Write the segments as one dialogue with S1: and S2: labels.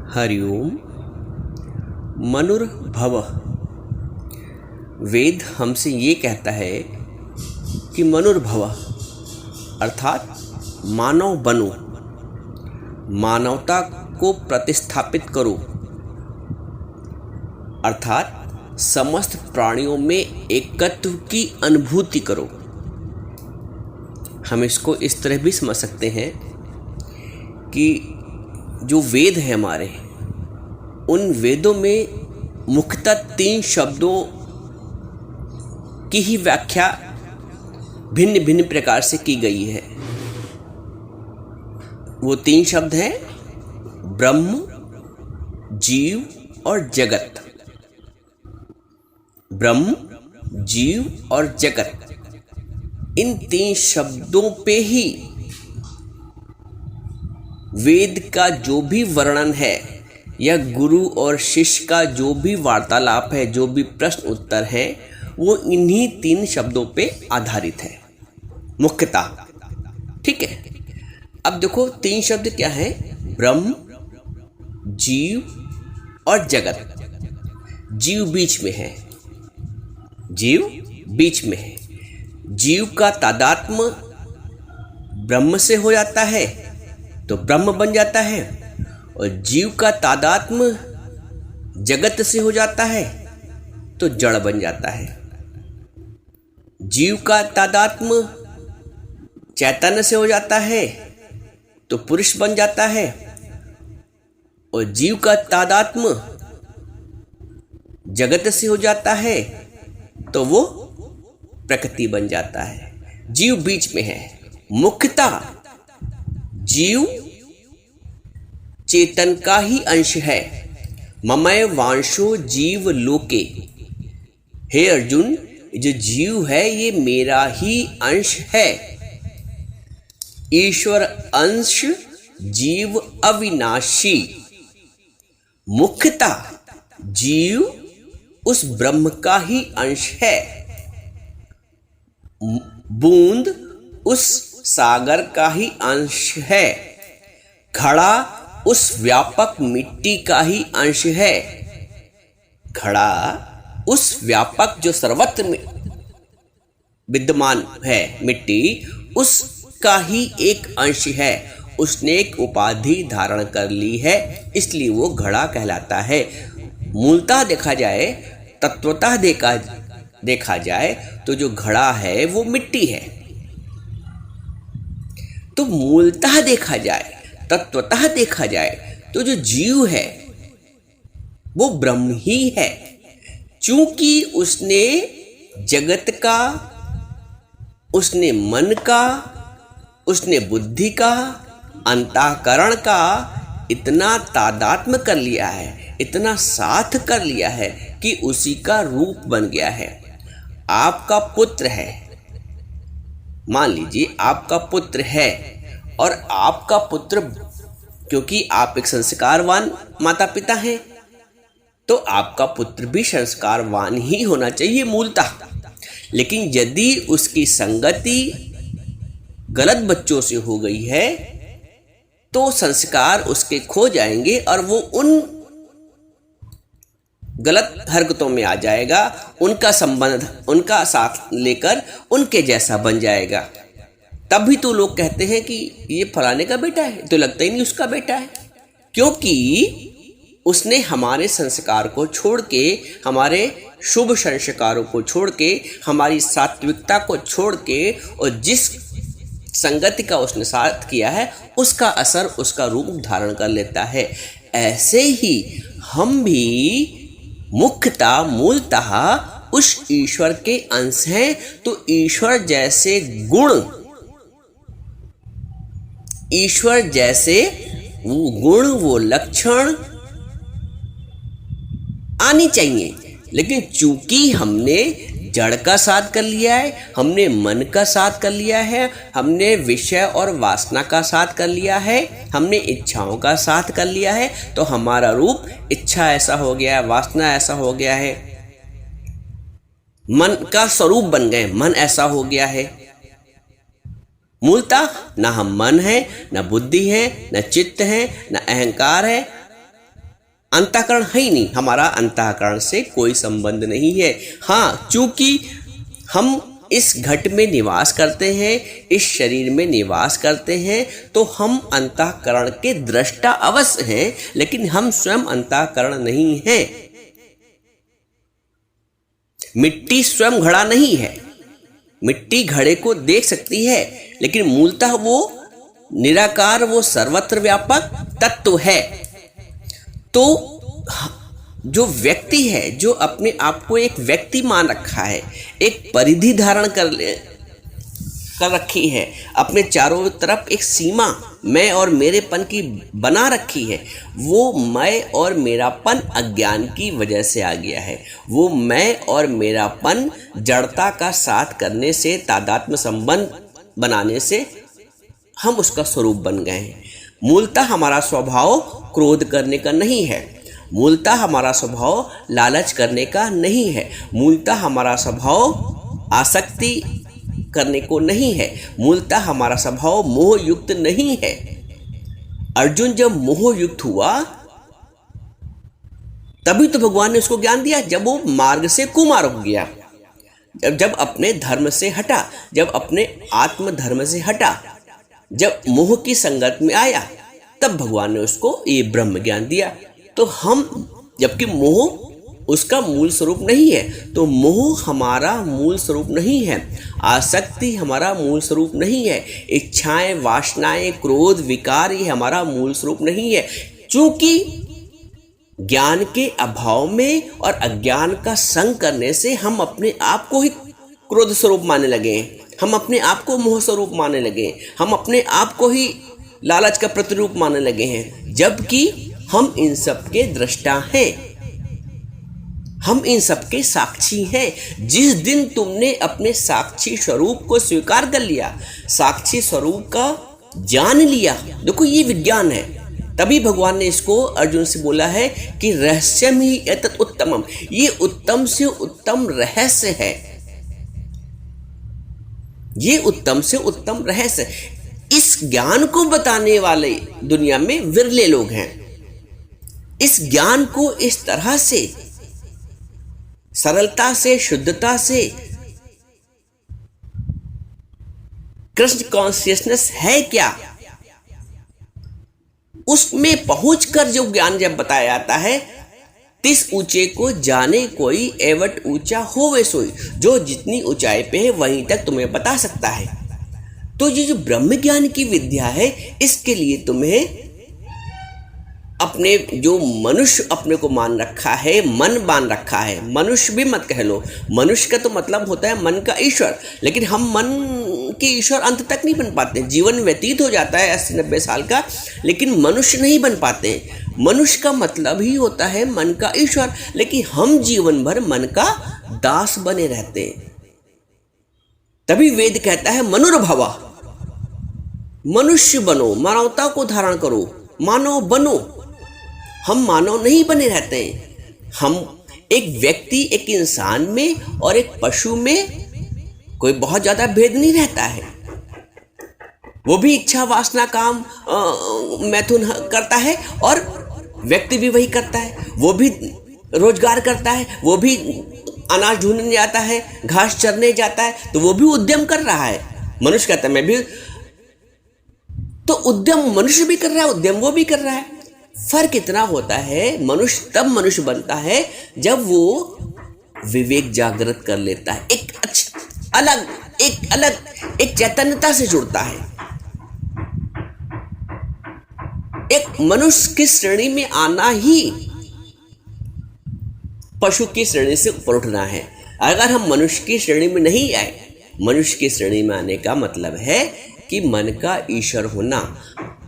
S1: हरिओम। मनुर्भवः। वेद हमसे ये कहता है कि मनुर्भवः अर्थात मानव बनो, मानवता को प्रतिस्थापित करो, अर्थात समस्त प्राणियों में एकत्व की अनुभूति करो। हम इसको इस तरह भी समझ सकते हैं कि जो वेद हैं हमारे, उन वेदों में मुख्यतः 3 शब्दों की ही व्याख्या भिन्न भिन्न प्रकार से की गई है। वो 3 शब्द हैं ब्रह्म, जीव और जगत। ब्रह्म, जीव और जगत, इन 3 शब्दों पे ही वेद का जो भी वर्णन है या गुरु और शिष्य का जो भी वार्तालाप है, जो भी प्रश्न उत्तर है, वो इन्हीं 3 शब्दों पे आधारित है मुख्यतः। ठीक है। अब देखो 3 शब्द क्या हैं? ब्रह्म, जीव और जगत। जीव बीच में है, जीव बीच में है। जीव का तादात्म्य ब्रह्म से हो जाता है तो ब्रह्म बन जाता है, और जीव का तादात्म्य जगत से हो जाता है तो जड़ बन जाता है। जीव का तादात्म्य चैतन्य से हो जाता है तो पुरुष बन जाता है, और जीव का तादात्म्य जगत से हो जाता है तो वो प्रकृति बन जाता है। जीव बीच में है। मुख्यतः जीव चेतन का ही अंश है। ममय वांशो जीव लोके। हे अर्जुन, जो जीव है ये मेरा ही अंश है। ईश्वर अंश जीव अविनाशी। मुख्यतः जीव उस ब्रह्म का ही अंश है। बूंद उस सागर का ही अंश है। घड़ा उस व्यापक मिट्टी का ही अंश है। घड़ा उस व्यापक जो सर्वत्र विद्यमान है मिट्टी, उसका ही एक अंश है। उसने एक उपाधि धारण कर ली है, इसलिए वो घड़ा कहलाता है। मूलतः देखा जाए, तत्वतः देखा जाए तो जो घड़ा है वो मिट्टी है। तो मूलतः देखा जाए, तत्वतः देखा जाए तो जो जीव है वो ब्रह्म ही है। चूंकि उसने जगत का, उसने मन का, उसने बुद्धि का, अंतःकरण का इतना तादात्म्य कर लिया है, इतना साथ कर लिया है कि उसी का रूप बन गया है। आपका पुत्र है, मान लीजिए आपका पुत्र है, और आपका पुत्र, क्योंकि आप एक संस्कारवान माता पिता हैं, तो आपका पुत्र भी संस्कारवान ही होना चाहिए मूलतः। लेकिन यदि उसकी संगति गलत बच्चों से हो गई है तो संस्कार उसके खो जाएंगे और वो उन गलत हरकतों में आ जाएगा, उनका संबंध, उनका साथ लेकर उनके जैसा बन जाएगा। तभी तो लोग कहते हैं कि ये फलाने का बेटा है, तो लगता ही नहीं उसका बेटा है, क्योंकि उसने हमारे संस्कार को छोड़ के, हमारे शुभ संस्कारों को छोड़ के, हमारी सात्विकता को छोड़ के, और जिस संगति का उसने साथ किया है उसका असर, उसका रूप धारण कर लेता है। ऐसे ही हम भी मुख्यतः मूलतः उस ईश्वर के अंश हैं। तो ईश्वर जैसे गुण, ईश्वर जैसे वो गुण, वो लक्षण आनी चाहिए। लेकिन चूंकि हमने जड़ का साथ कर लिया है, हमने मन का साथ कर लिया है, हमने विषय और वासना का साथ कर लिया है, हमने इच्छाओं का साथ कर लिया है, तो हमारा रूप इच्छा ऐसा हो गया है, वासना ऐसा हो गया है, मन का स्वरूप बन गए, मन ऐसा हो गया है। मूलतः न हम मन है, न बुद्धि है, न चित्त है, न अहंकार है, अंतःकरण है ही नहीं, हमारा अंतःकरण से कोई संबंध नहीं है। हाँ, चूंकि हम इस घट में निवास करते हैं, इस शरीर में निवास करते हैं, तो हम अंतःकरण के दृष्टा अवश्य हैं, लेकिन हम स्वयं अंतःकरण नहीं हैं। मिट्टी स्वयं घड़ा नहीं है। मिट्टी घड़े को देख सकती है, लेकिन मूलतः वो निराकार, वो सर्वत्र व्यापक तत्व है। तो जो व्यक्ति है, जो अपने आप को एक व्यक्ति मान रखा है, एक परिधि धारण कर रखी है, अपने चारों तरफ एक सीमा मैं और मेरेपन की बना रखी है, वो मैं और मेरापन अज्ञान की वजह से आ गया है। वो मैं और मेरापन जड़ता का साथ करने से, तादात्म्य संबंध बनाने से हम उसका स्वरूप बन गए हैं। मूलतः हमारा स्वभाव क्रोध करने का नहीं है, मूलतः हमारा स्वभाव लालच करने का नहीं है, मूलतः हमारा स्वभाव आसक्ति करने को नहीं है, मूलतः हमारा स्वभाव मोह युक्त नहीं है। अर्जुन जब मोह युक्त हुआ तभी तो भगवान ने उसको ज्ञान दिया, जब वो मार्ग से कुमार्ग हो गया, जब अपने धर्म से हटा, जब अपने आत्म धर्म से हटा, जब मोह की संगत में आया, तब भगवान ने उसको ये ब्रह्म ज्ञान दिया। तो हम, जबकि मोह उसका मूल स्वरूप नहीं है, तो मोह हमारा मूल स्वरूप नहीं है, आसक्ति हमारा मूल स्वरूप नहीं है, इच्छाएं, वासनाएं, क्रोध, विकार ये हमारा मूल स्वरूप नहीं है। चूंकि ज्ञान के अभाव में और अज्ञान का संग करने से हम अपने आप को ही क्रोध स्वरूप मानने लगे हैं, हम अपने आप को मोह स्वरूप मानने लगे हैं, हम अपने आप को ही लालच का प्रतिरूप मानने लगे हैं, जबकि हम इन सब के दृष्टा हैं, हम इन सब के साक्षी हैं। जिस दिन तुमने अपने साक्षी स्वरूप को स्वीकार कर लिया, साक्षी स्वरूप का जान लिया, देखो ये विज्ञान है, तभी भगवान ने इसको अर्जुन से बोला है कि रहस्यम ही एतत् उत्तमम, ये उत्तम से उत्तम रहस्य है, ये उत्तम से उत्तम रहस्य। इस ज्ञान को बताने वाले दुनिया में विरले लोग हैं। इस ज्ञान को इस तरह से सरलता से, शुद्धता से, कृष्ण कॉन्शियसनेस है क्या, उसमें पहुंचकर जो ज्ञान जब बताया जाता है, तिस ऊंचे को जाने कोई एवट ऊंचा होवे सोई, जो जितनी ऊंचाई पे है वहीं तक तुम्हें बता सकता है। तो ये जो ब्रह्म ज्ञान की विद्या है, इसके लिए तुम्हें अपने जो मनुष्य अपने को मान रखा है, मन मान रखा है, मनुष्य भी मत कह लो, मनुष्य का तो मतलब होता है मन का ईश्वर, लेकिन हम मन के ईश्वर अंत तक नहीं बन पाते। जीवन व्यतीत हो जाता है 80-90 साल का, लेकिन मनुष्य नहीं बन पाते। मनुष्य का मतलब ही होता है मन का ईश्वर, लेकिन हम जीवन भर मन का दास बने रहते हैं। तभी वेद कहता है मनुर्भवा, मनुष्य बनो, मानवता को धारण करो, मानव बनो। हम मानव नहीं बने रहते हैं। हम एक व्यक्ति, एक इंसान में और एक पशु में कोई बहुत ज्यादा भेद नहीं रहता है। वो भी इच्छा, वासना, काम, मैथुन करता है और व्यक्ति भी वही करता है। वो भी रोजगार करता है, वो भी अनाज ढूंढने जाता है, घास चरने जाता है, तो वो भी उद्यम कर रहा है। मनुष्य कहता है मैं भी, तो उद्यम मनुष्य भी कर रहा है, उद्यम वो भी कर रहा है। फर्क इतना होता है, मनुष्य तब मनुष्य बनता है जब वो विवेक जागृत कर लेता है, एक एक चैतन्यता से जुड़ता है। एक मनुष्य की श्रेणी में आना ही पशु की श्रेणी से ऊपर उठना है। अगर हम मनुष्य की श्रेणी में नहीं आए, मनुष्य की श्रेणी में आने का मतलब है कि मन का ईश्वर होना।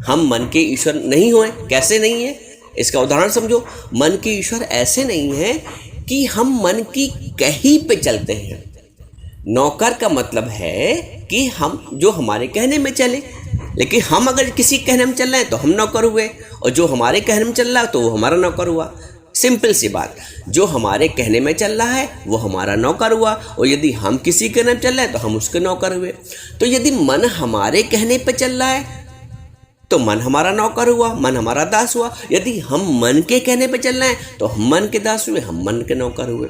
S1: हम मन के ईश्वर नहीं हुए, कैसे नहीं है इसका उदाहरण समझो। मन के ईश्वर ऐसे नहीं है कि हम मन की कही पे चलते हैं। नौकर का मतलब है कि हम जो हमारे कहने में चले, लेकिन हम अगर किसी कहने में चल रहे हैं तो हम नौकर हुए, और जो हमारे कहने में चल रहा है तो वो हमारा नौकर हुआ। सिंपल सी बात, जो हमारे कहने में चल रहा है वो हमारा नौकर हुआ, और यदि हम किसी कहने में चल रहे हैं तो हम उसके नौकर हुए। तो यदि मन हमारे कहने पे चल रहा है तो मन हमारा नौकर हुआ, मन हमारा दास हुआ। यदि हम मन के कहने पे चल रहे हैं तो हम मन के दास हुए, हम मन के नौकर हुए।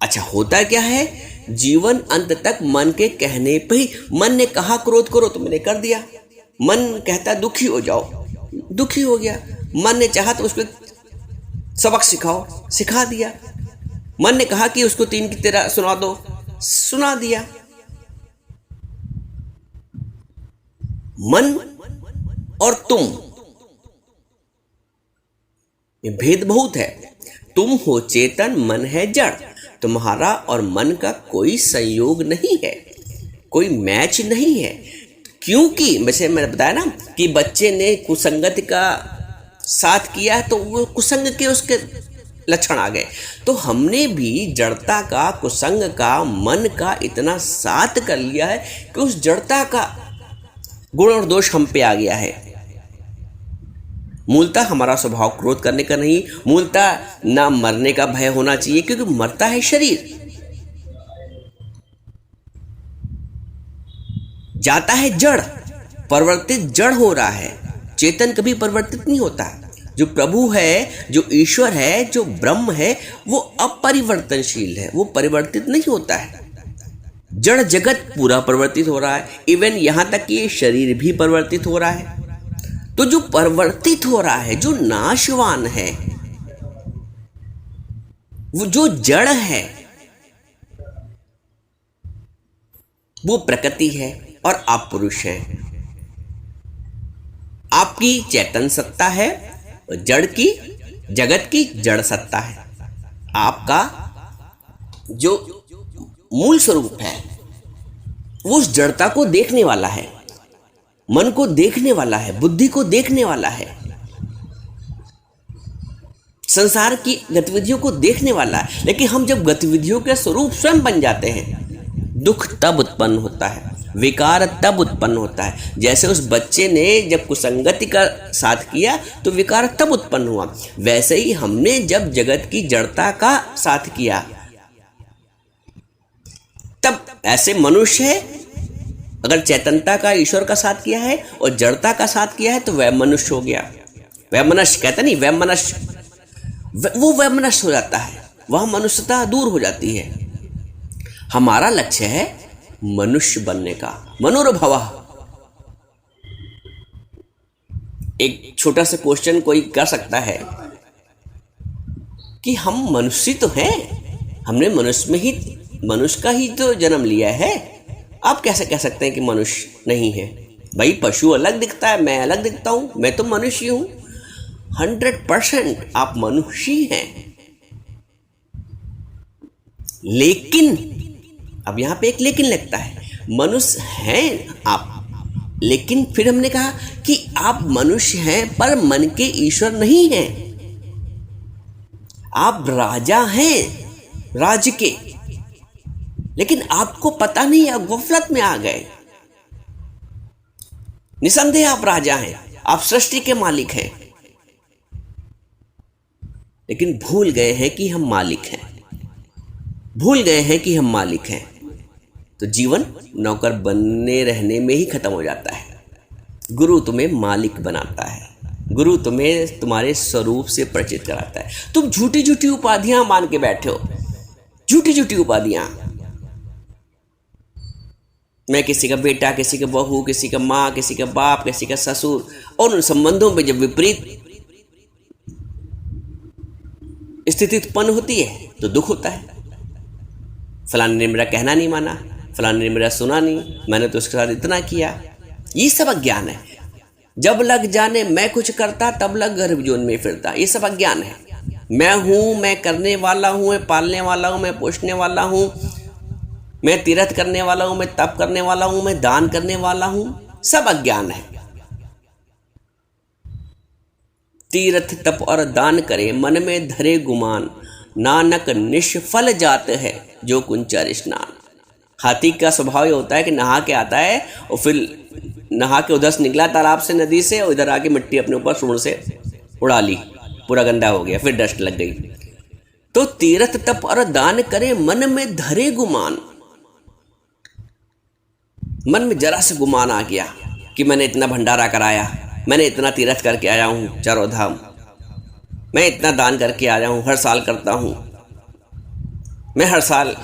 S1: अच्छा, होता क्या है, जीवन अंत तक मन के कहने पे ही, मन ने कहा क्रोध करो तो मैंने कर दिया, मन कहता दुखी हो जाओ, दुखी हो गया, मन ने चाहा तो उसको सबक सिखाओ, सिखा दिया, मन ने कहा कि उसको 3 की 13 सुना दो, सुना दिया। मन और तुम में भेद बहुत है। तुम हो चेतन, मन है जड़। तुम्हारा और मन का कोई संयोग नहीं है, कोई मैच नहीं है। क्योंकि वैसे मैंने बताया ना कि बच्चे ने कुसंगति का साथ किया तो वो कुसंग के उसके लक्षण आ गए। तो हमने भी जड़ता का, कुसंग का, मन का इतना साथ कर लिया है कि उस जड़ता का गुण और दोष हम पे आ गया है। मूलतः हमारा स्वभाव क्रोध करने का नहीं, मूलतः ना मरने का भय होना चाहिए, क्योंकि मरता है शरीर, जाता है जड़, परिवर्तित जड़ हो रहा है। चेतन कभी परिवर्तित नहीं होता। जो प्रभु है, जो ईश्वर है, जो ब्रह्म है, वो अपरिवर्तनशील है, वो परिवर्तित नहीं होता है। जड़ जगत पूरा परिवर्तित हो रहा है, इवन यहां तक कि ये शरीर भी परिवर्तित हो रहा है। तो जो परिवर्तित हो रहा है, जो नाशवान है, वो जो जड़ है, वो प्रकृति है और आप पुरुष हैं। आपकी चेतन सत्ता है, जड़ की, जगत की जड़ सत्ता है। आपका जो मूल स्वरूप है वो उस जड़ता को देखने वाला है, मन को देखने वाला है, बुद्धि को देखने वाला है, संसार की गतिविधियों को देखने वाला है। लेकिन हम जब गतिविधियों के स्वरूप स्वयं बन जाते हैं, दुख तब उत्पन्न होता है, विकार तब उत्पन्न होता है। जैसे उस बच्चे ने जब कुसंगति का साथ किया तो विकार तब उत्पन्न हुआ, वैसे ही हमने जब जगत की जड़ता का साथ किया तब, ऐसे मनुष्य है, अगर चैतन्यता का, ईश्वर का साथ किया है और जड़ता का साथ किया है तो वह मनुष्य हो गया। वह मनुष्य कहता नहीं, वह मनुष्य, वो वह मनुष्य हो जाता है, वह मनुष्यता दूर हो जाती है। हमारा लक्ष्य है मनुष्य बनने का, मनोरभवः। एक छोटा सा क्वेश्चन कोई कर सकता है कि हम मनुष्य तो हैं, हमने मनुष्य का ही तो जन्म लिया है, आप कैसे कह सकते हैं कि मनुष्य नहीं है? भाई पशु अलग दिखता है, मैं अलग दिखता हूं, मैं तो मनुष्य हूं। 100% आप मनुष्य हैं। लेकिन अब यहां पे एक लेकिन लगता है, मनुष्य हैं आप, लेकिन फिर हमने कहा कि आप मनुष्य हैं पर मन के ईश्वर नहीं हैं। आप राजा हैं राज्य के, लेकिन आपको पता नहीं, आप गफलत में आ गए। निसंदेह आप राजा हैं, आप सृष्टि के मालिक हैं, लेकिन भूल गए हैं कि हम मालिक हैं, भूल गए हैं कि हम मालिक हैं। तो जीवन नौकर बनने रहने में ही खत्म हो जाता है। गुरु तुम्हें मालिक बनाता है, गुरु तुम्हें तुम्हारे स्वरूप से परिचित कराता है। तुम झूठी झूठी उपाधियां मान के बैठे हो, झूठी झूठी उपाधियां। मैं किसी का बेटा, किसी का बहू, किसी का माँ, किसी का बाप, किसी का ससुर, और उन संबंधों में जब विपरीत स्थिति उत्पन्न होती है तो दुख होता है। फलाने ने मेरा कहना नहीं माना, फलाने ने मेरा सुना नहीं, मैंने तो उसके साथ इतना किया। ये सब अज्ञान है। जब लग जाने मैं कुछ करता तब लग गर्भ जोन में फिरता, ये सब अज्ञान है। मैं हूँ, मैं करने वाला हूँ, मैं पालने वाला हूँ, मैं पोषने वाला हूँ, मैं तीर्थ करने वाला हूँ, मैं तप करने वाला हूँ, मैं दान करने वाला हूँ, सब अज्ञान है। तीर्थ तप और दान करे, मन में धरे गुमान, नानक निष्फल जात है जो कुंचर स्नान। हाथी का स्वभाव ये होता है कि नहा के आता है और फिर नहा के उधर से निकला तालाब से, नदी से, और इधर आके मिट्टी अपने ऊपर सूंड से उड़ा ली, पूरा गंदा हो गया, फिर डस्ट लग गई। तो तीर्थ तप और दान करे, मन में धरे गुमान, मन में जरा से गुमान आ गया कि मैंने इतना भंडारा कराया, मैंने इतना तीर्थ करके आया हूँ चारों धाम, मैं इतना दान करके आया हूँ, हर साल करता हूँ, मैं हर साल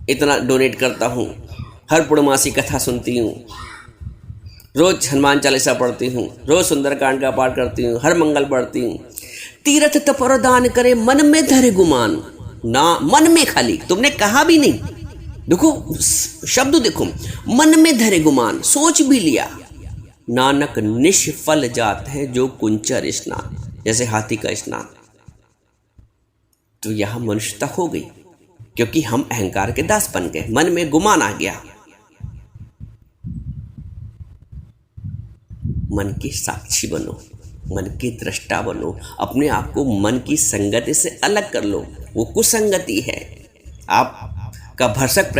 S1: इतना डोनेट करता हूँ, हर पूर्णमासी कथा सुनती हूँ, रोज हनुमान चालीसा पढ़ती हूँ, रोज सुंदरकांड का पाठ करती हूँ, हर मंगल पढ़ती हूँ। तीर्थ तपर दान करे मन में धरे गुमान, ना मन में खाली, तुमने कहा भी नहीं, देखो शब्द देखो, मन में धरे गुमान, सोच भी लिया। नानक निष्फल जात है जो कुंचर स्नान, जैसे हाथी का स्नान। तो यह मनुष्यता हो गई, क्योंकि हम अहंकार के दास बन गए, मन में गुमान आ गया। मन के साक्षी बनो, मन के दृष्टा बनो, अपने आप को मन की संगति से अलग कर लो। वो कुसंगति है। आपका भरसक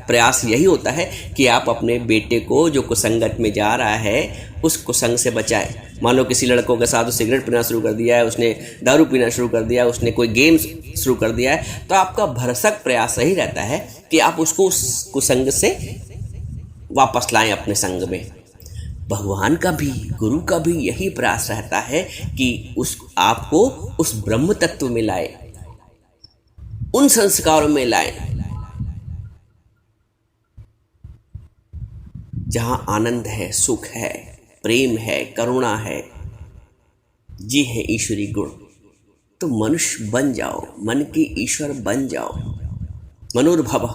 S1: प्रयास यही होता है कि आप अपने बेटे को जो कुसंगत में जा रहा है उस कुसंग से बचाए। मान लो किसी लड़कों के साथ सिगरेट पीना शुरू कर दिया है, उसने दारू पीना शुरू कर दिया है, उसने कोई गेम शुरू कर दिया है, तो आपका भरसक प्रयास यही रहता है कि आप उसको उस कुसंग से वापस लाएं अपने संग में। भगवान का भी, गुरु का भी यही प्रयास रहता है कि आपको उस ब्रह्म तत्व में लाए, उन संस्कारों में लाए जहां आनंद है, सुख है, प्रेम है, करुणा है, जी है ईश्वरी गुण। तो मनुष्य बन जाओ, मन के ईश्वर बन जाओ। मनोर्भव